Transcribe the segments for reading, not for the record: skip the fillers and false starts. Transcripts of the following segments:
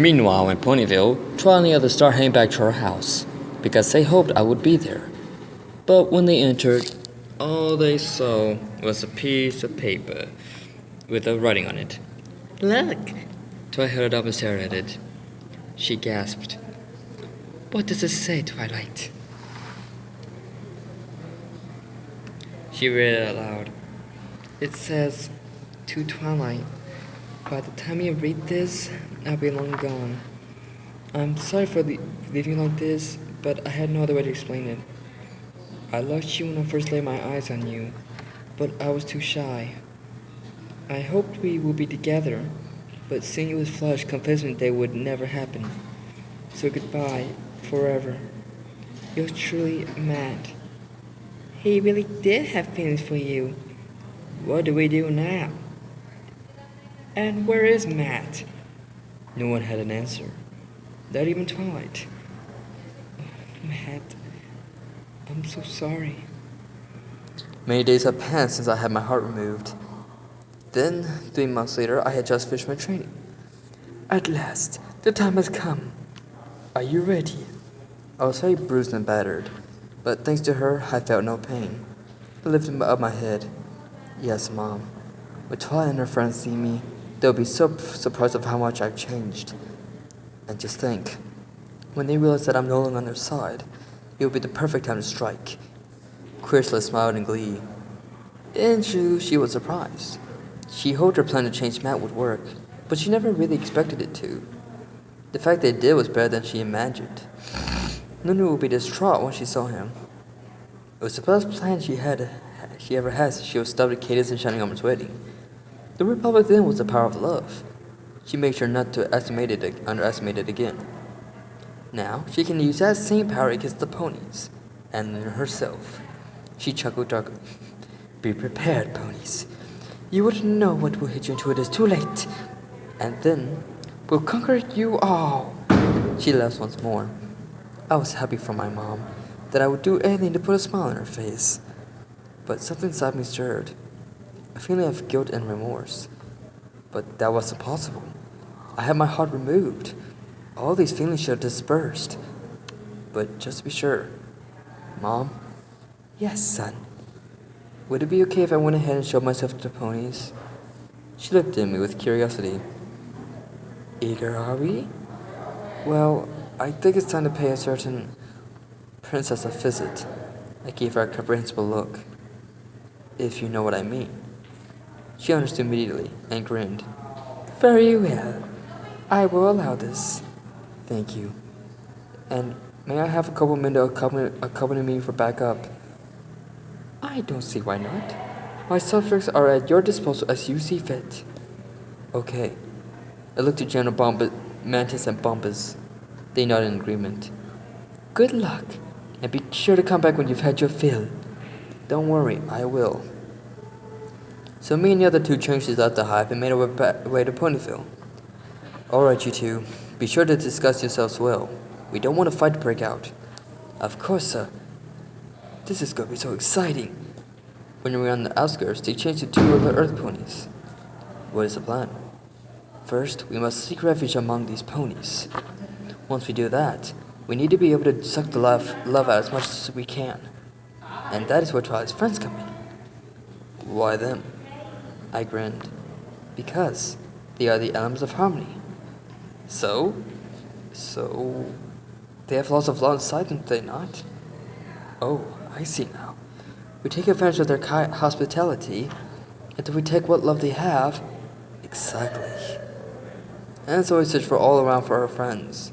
Meanwhile, in Ponyville, Troy and the others start heading back to our house, because they hoped I would be there. But when they entered, all they saw was a piece of paper with a writing on it. Look! Troy held it up and stared at it. She gasped. What does it say, Twilight? She read it aloud. It says, to Twilight, by the time you read this, I'll be long gone. I'm sorry for leaving like this, but I had no other way to explain it. I lost you when I first laid my eyes on you, but I was too shy. I hoped we would be together, but seeing you with Flush convinced me that would never happen. So goodbye, forever. Yours truly, Matt. He really did have feelings for you. What do we do now? And where is Matt? No one had an answer. Not even Twilight. Matt, I'm so sorry. Many days had passed since I had my heart removed. Then, 3 months later, I had just finished my training. At last, the time has come. Are you ready? I was very bruised and battered, but thanks to her, I felt no pain. I lifted up my head. Yes, Mom. When Twilight and her friends see me, they'll be so surprised of how much I've changed. And just think, when they realize that I'm no longer on their side, it will be the perfect time to strike. Queersla smiled in glee. In truth, she was surprised. She hoped her plan to change Matt would work, but she never really expected it to. The fact that it did was better than she imagined. Nunu would be distraught when she saw him. It was the best plan she ever had since she was stubbed at Cadence and Shining Armor's wedding. The Republic then was the power of love. She made sure not to underestimate it again. Now, she can use that same power against the ponies, and herself. She chuckled darkly. Be prepared, ponies. You wouldn't know what will hit you until it is too late. And then, we'll conquer you all. She laughed once more. I was happy for my mom, that I would do anything to put a smile on her face. But something inside me stirred. A feeling of guilt and remorse. But that wasn't possible. I had my heart removed. All these feelings should have dispersed. But just to be sure, Mom? Yes, son. Would it be okay if I went ahead and showed myself to the ponies? She looked at me with curiosity. Eager, are we? Well, I think it's time to pay a certain princess a visit. I gave her a comprehensive look. If you know what I mean. She understood immediately and grinned. Very well. I will allow this. Thank you. And may I have a couple minutes to accompany me for backup? I don't see why not. My subjects are at your disposal as you see fit. Okay. I looked at General Mantis and Bombas. They nodded in agreement. Good luck, and be sure to come back when you've had your fill. Don't worry, I will. So me and the other 2 changes left the hive and made our way to Ponyville. Alright, you 2. Be sure to discuss yourselves well. We don't want a fight to break out. Of course, sir. This is going to be so exciting. When we were on the outskirts, they changed to 2 other Earth ponies. What is the plan? First, we must seek refuge among these ponies. Once we do that, we need to be able to suck the love out as much as we can. And that is where Twilight's friends come in. Why them? I grinned. Because they are the elements of harmony. So, they have lots of law inside them, do they not? Oh, I see now. We take advantage of their hospitality, and then we take what love they have. Exactly. And so we searched for all around for our friends.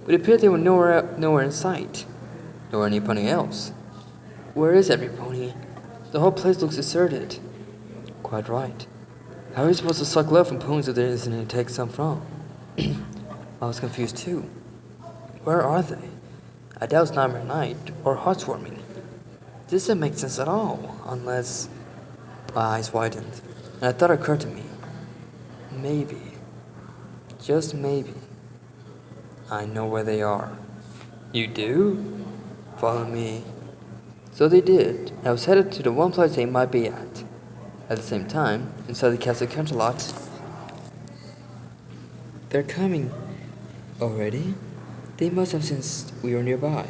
But it appeared they were nowhere in sight, nor any pony else. Where is every pony? The whole place looks deserted. Quite right. How are we supposed to suck love from ponies if there isn't any to take some from? I was confused too. Where are they? I doubt it's Nightmare Night or Heartwarming. This doesn't make sense at all, unless... My eyes widened, and a thought occurred to me. Maybe, just maybe, I know where they are. You do? Follow me. So they did, and I was headed to the one place they might be at. At the same time, inside the castle Canterlot, they're coming. Already? They must have since we were nearby.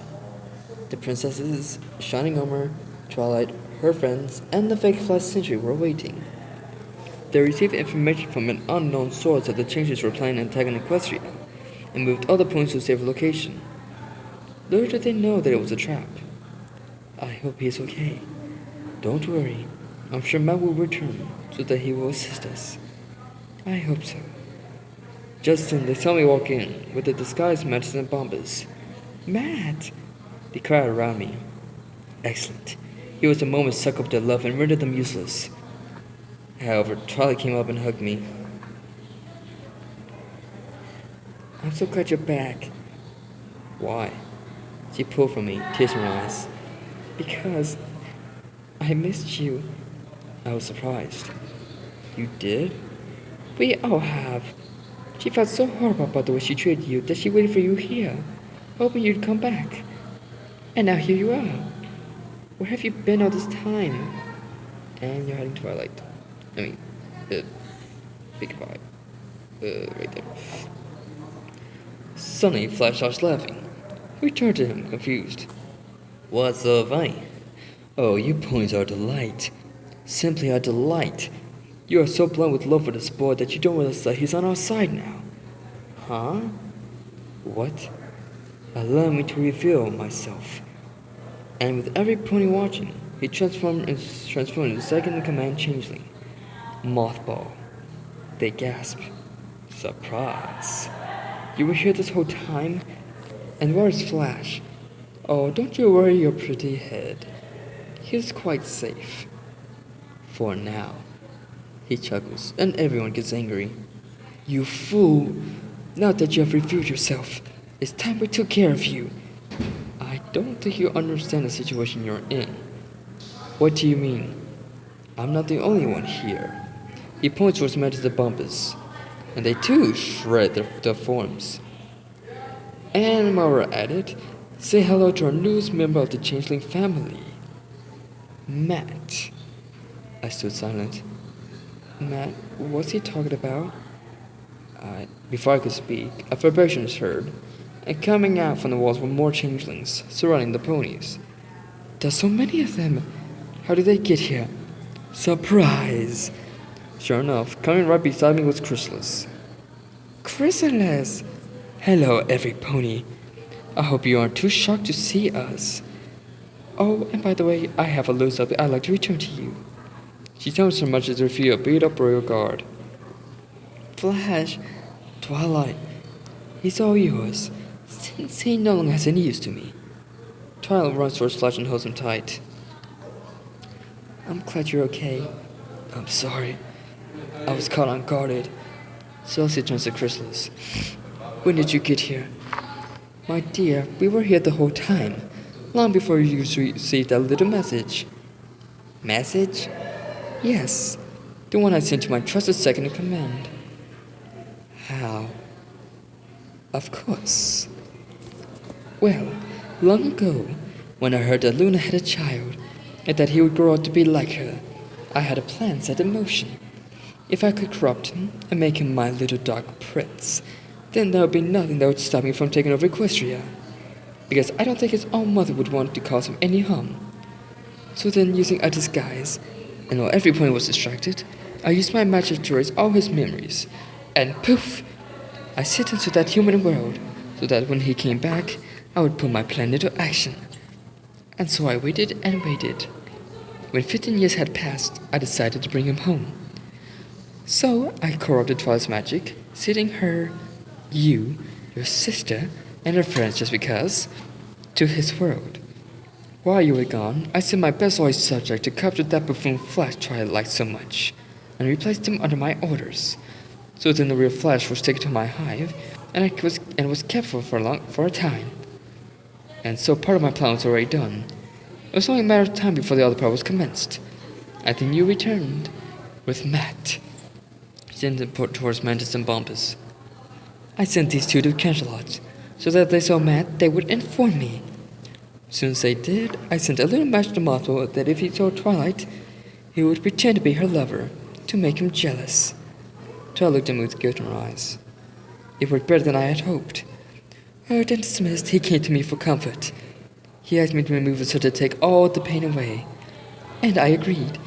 The princesses, Shining Armor, Twilight, her friends, and the fake Flash Sentry were waiting. They received information from an unknown source that the changes were planning an attack on Equestria, and moved all the points to a safe location. Little did they know that it was a trap. I hope he is okay. Don't worry. I'm sure Matt will return so that he will assist us. I hope so. Just then they saw me walk in with the disguised matches and bombers. Matt! They cried around me. Excellent. It was a moment sucked up their love and rendered them useless. However, Twilight came up and hugged me. I'm so glad you're back. Why? She pulled from me, tears in her eyes. Because I missed you. I was surprised. You did? We all have. She felt so horrible about the way she treated you that she waited for you here, hoping you'd come back. And now here you are. Where have you been all this time? And you're hiding Twilight. Big goodbye. Right there. Suddenly, Flash starts laughing. We turned to him, confused. What's so funny? Oh, you ponies are a delight. Simply a delight. You are so blind with love for this boy that you don't realize that he's on our side now. Huh? What? Allow me to reveal myself. And with every pony watching, he transformed into the second-in-command changeling. Mothball. They gasped. Surprise. You were here this whole time? And where's Flash? Oh, don't you worry your pretty head. He's quite safe. For now. He chuckles, and everyone gets angry. You fool! Now that you have revealed yourself, it's time we took care of you. I don't think you understand the situation you're in. What do you mean? I'm not the only one here. He points towards Magic the Bumpus, and they too shred their forms. And while we're at it, say hello to our newest member of the Changeling family, Matt. I stood silent. Matt, what's he talking about? Before I could speak, a vibration was heard, and coming out from the walls were more changelings surrounding the ponies. There's so many of them. How did they get here? Surprise! Sure enough, coming right beside me was Chrysalis. Chrysalis! Hello, every pony. I hope you aren't too shocked to see us. Oh, and by the way, I have a loose up I'd like to return to you. She told so much as to refuse a beat-up royal guard. Flash, Twilight, he's all yours, since he no longer has any use to me. Twilight runs towards Flash and holds him tight. I'm glad you're okay. I'm sorry. I was caught unguarded. Celestia turns to Chrysalis. When did you get here? My dear, we were here the whole time, long before you received that little message. Message? Yes, the one I sent to my trusted second-in-command. How? Of course. Well, long ago, when I heard that Luna had a child, and that he would grow up to be like her, I had a plan set in motion. If I could corrupt him and make him my little dark prince, then there would be nothing that would stop me from taking over Equestria. Because I don't think his own mother would want to cause him any harm. So then, using a disguise, and while every pony was distracted, I used my magic to erase all his memories. And poof! I set into that human world, so that when he came back, I would put my plan into action. And so I waited and waited. When 15 years had passed, I decided to bring him home. So I corrupted Twilight's magic, setting her, you, your sister, and her friends just because, to his world. While you were gone, I sent my best loyal subject to capture that buffoon Flash Twilight liked so much, and replaced him under my orders. So then the real Flash was taken to my hive, and was kept for a time. And so part of my plan was already done. It was only a matter of time before the other part was commenced. And then you returned, with Matt. Sent them towards Mantis and Bombus. I sent these two to Canterlot, so that if they saw Matt, they would inform me. As soon as they did, I sent a little match to Motto that if he saw Twilight, he would pretend to be her lover, to make him jealous. Twilight looked at me with guilt in her eyes. It worked better than I had hoped. Hurt and dismissed, he came to me for comfort. He asked me to remove it so to take all the pain away, and I agreed.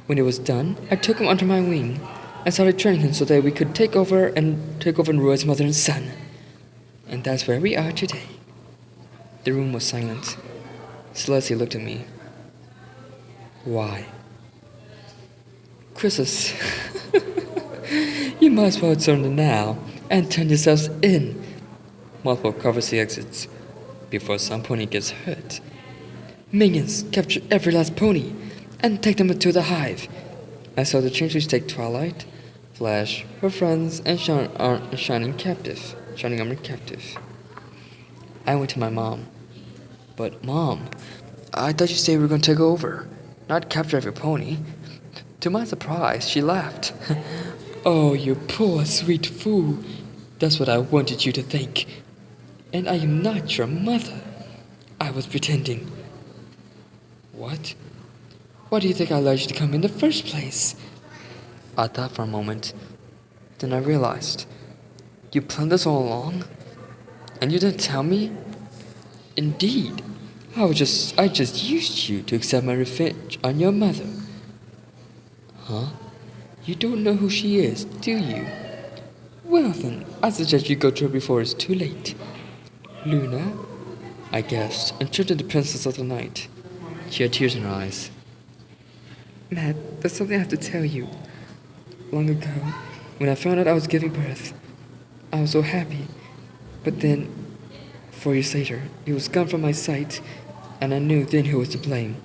When it was done, I took him under my wing and started training him so that we could take over and rule as mother and son. And that's where we are today. The room was silent. Celestia looked at me. Why? Chrysis, you might as well turn it now and turn yourselves in. Multiple covers the exits before some pony gets hurt. Minions capture every last pony and take them to the hive. I saw the changelings take Twilight, Flash, her friends, and Shining Armor captive. I went to my mom. But Mom, I thought you said we were going to take over, not capture every pony. To my surprise, she laughed. Oh, you poor sweet fool. That's what I wanted you to think. And I am not your mother. I was pretending. What? Why do you think I allowed you to come in the first place? I thought for a moment. Then I realized. You planned this all along? And you didn't tell me? Indeed. I just used you to accept my revenge on your mother. Huh? You don't know who she is, do you? Well then, I suggest you go to her before it's too late. Luna, I guessed, and turned to the princess of the night. She had tears in her eyes. Matt, there's something I have to tell you. Long ago, when I found out I was giving birth, I was so happy. But then, 4 years later, he was gone from my sight, and I knew then who was to blame.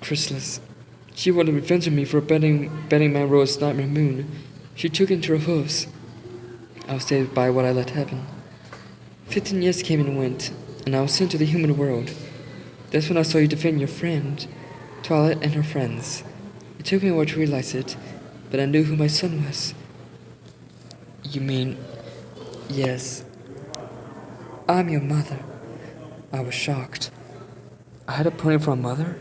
Chrysalis. She wanted revenge on me for betting my rose Nightmare Moon. She took it into her hooves. I was saved by what I let happen. 15 years came and went, and I was sent to the human world. That's when I saw you defend your friend, Twilight and her friends. It took me a while to realize it, but I knew who my son was. You mean... Yes. I'm your mother. I was shocked. I had a pony for a mother?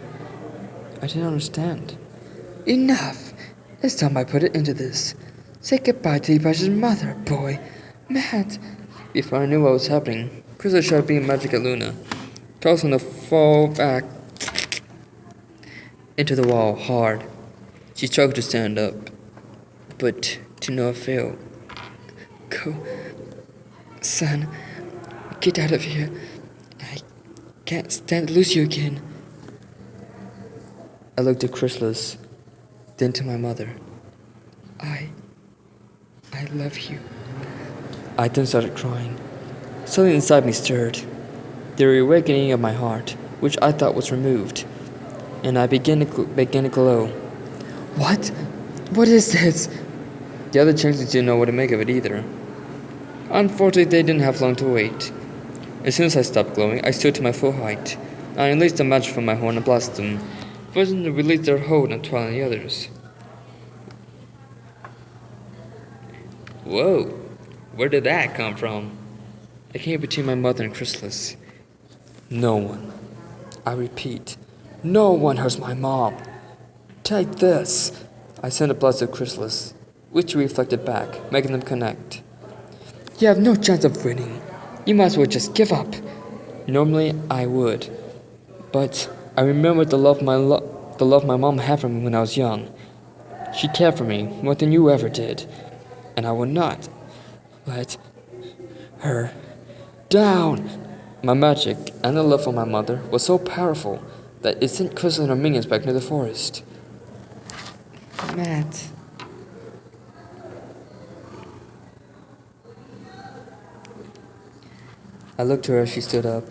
I didn't understand. Enough! It's time I put it into this. Say goodbye to your precious mother, boy. Matt! Before I knew what was happening, Chrysalis started being magic at Luna, causing her to fall back into the wall hard. She struggled to stand up, but to no avail. Go, son, get out of here. I can't stand to lose you again. I looked at Chrysalis, then to my mother. I love you. I then started crying. Something inside me stirred. The reawakening of my heart, which I thought was removed, and I began to glow. What? What is this? The other changelings didn't know what to make of it either. Unfortunately, they didn't have long to wait. As soon as I stopped glowing, I stood to my full height. I released the magic from my horn and blasted them, forcing them to release their hold on Twilight and the others. Whoa, where did that come from? I came between my mother and Chrysalis. No one, I repeat, no one hurts my mom. Take this. I sent a blast at Chrysalis, which reflected back, making them connect. You have no chance of winning. You might as well just give up. Normally, I would. But I remembered the love my mom had for me when I was young. She cared for me more than you ever did. And I would not let her down. My magic and the love for my mother was so powerful that it sent Chrysalis and her minions back into the forest. Matt. I looked to her as she stood up.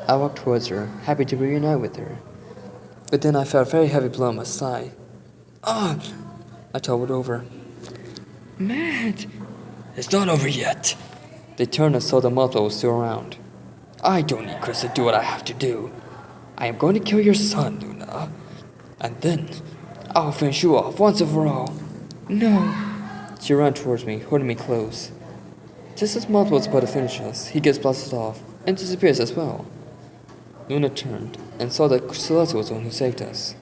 I walked towards her, happy to reunite with her. But then I felt a very heavy blow on my side. Ah! I toppled over. Matt! It's not over yet. They turned and saw the multiple was still around. I don't need Chris to do what I have to do. I am going to kill your son, Luna. And then, I'll finish you off once and for all. No. She ran towards me, holding me close. Just as Multiple was about to finish us, he gets blasted off and disappears as well. Luna turned and saw that Celestia was the one who saved us.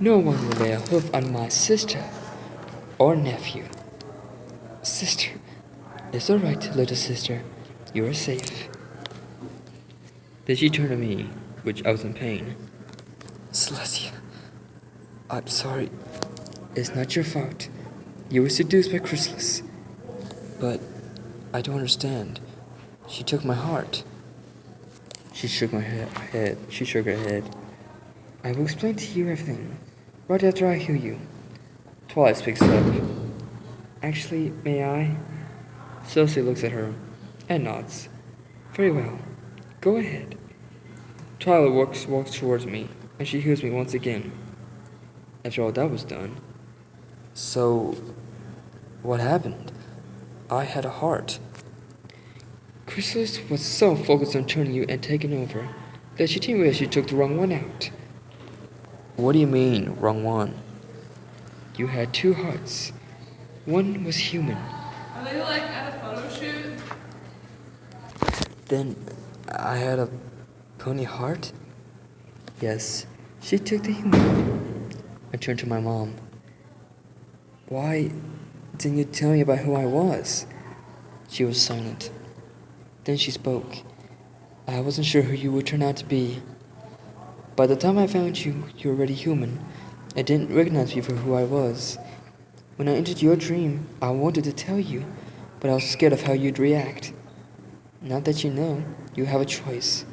No one will lay a hoof on my sister or nephew. Sister, it's alright, little sister. You are safe. Then she turned to me, which I was in pain. Celestia, I'm sorry. It's not your fault. You were seduced by Chrysalis. But I don't understand. She took my heart. She shook her head. I will explain to you everything, right after I heal you. Twilight speaks up. Actually, may I? Celestia looks at her and nods. Very well. Go ahead. Twilight walks towards me, and she heals me once again. After all that was done. So, what happened? I had a heart. Chrysalis was so focused on turning you and taking over that she didn't realize she took the wrong one out. What do you mean, wrong one? You had two hearts. One was human. Are they like at a photo shoot? Then I had a pony heart? Yes, she took the human one. I turned to my mom. Why didn't you tell me about who I was? She was silent. Then she spoke. I wasn't sure who you would turn out to be. By the time I found you, you were already human. I didn't recognize you for who I was. When I entered your dream, I wanted to tell you, but I was scared of how you'd react. Now that you know, you have a choice.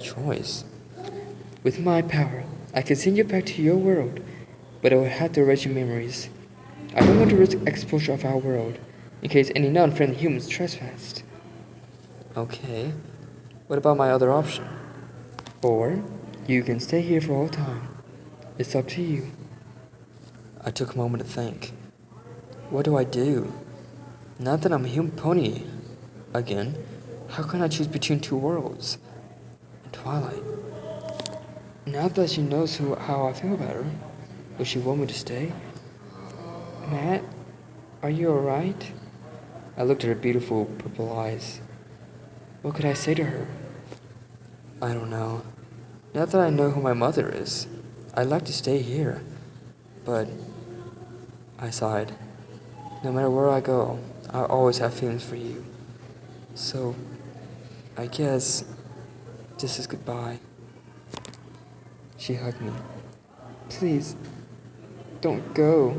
Choice? With my power, I can send you back to your world, but I will have to erase your memories. I don't want to risk exposure of our world, in case any non-friendly humans trespassed. Okay, what about my other option? Or, you can stay here for all time. It's up to you. I took a moment to think. What do I do? Now that I'm a human pony again, how can I choose between two worlds? And Twilight. Now that she knows how I feel about her, will she want me to stay? Matt, are you alright? I looked at her beautiful purple eyes. What could I say to her? I don't know. Now that I know who my mother is, I'd like to stay here. But I sighed. No matter where I go, I always have feelings for you. So, I guess this is goodbye. She hugged me. Please, don't go.